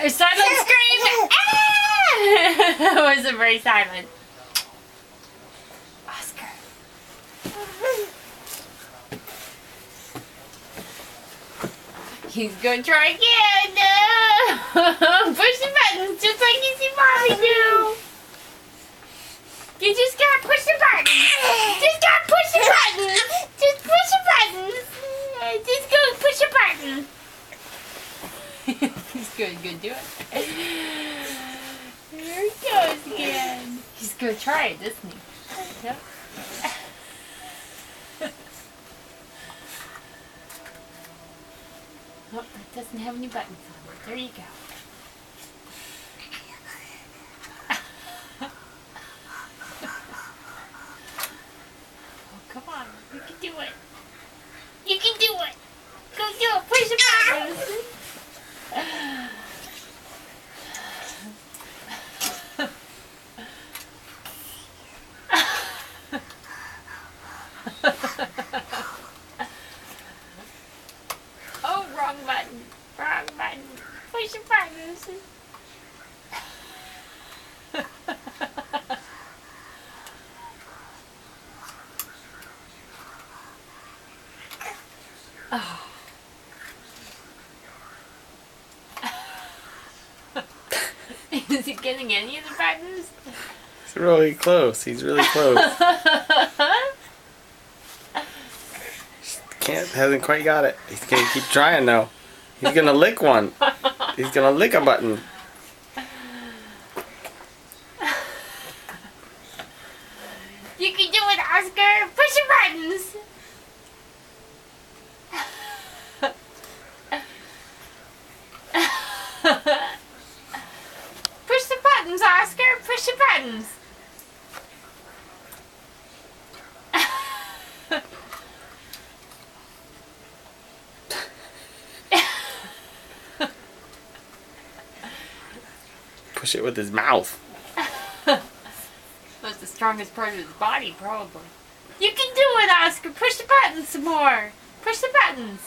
A silent scream! Ah! It wasn't very silent. Oscar. He's gonna try again. Push the buttons just like you see Mommy do. You just gotta push the buttons. Just gotta push the buttons. Just push the buttons. Just go push the button. He's gonna do it. There he goes again. He's gonna try it, isn't he? Yep. Oh, it doesn't have any buttons on it. There you go. Oh, come on. You can do it. You can do it. Go do it. Push the buttons. Oh, wrong button. Wrong button. Push the buttons. Oh. Is he getting any of the buttons? He's really close. He's really close. Hasn't quite got it. He's gonna keep trying though. He's gonna lick one. He's gonna lick a button. You can do it, Oscar. Push the buttons. Push the buttons, Oscar. Push the buttons. Push it with his mouth. That's the strongest part of his body, probably. You can do it, Oscar. Push the buttons some more. Push the buttons.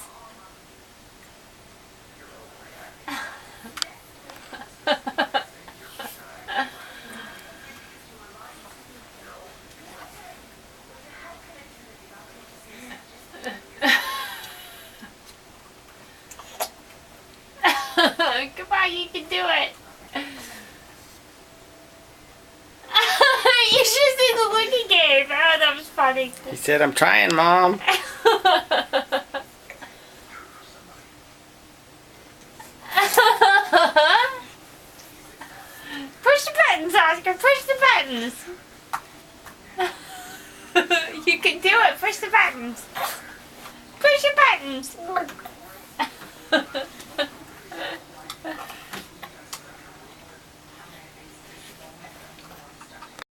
Come on, you can do it. You should see the look he gave. Oh, that was funny. He said, "I'm trying, Mom." Push the buttons, Oscar. Push the buttons. You can do it. Push the buttons. Push the buttons.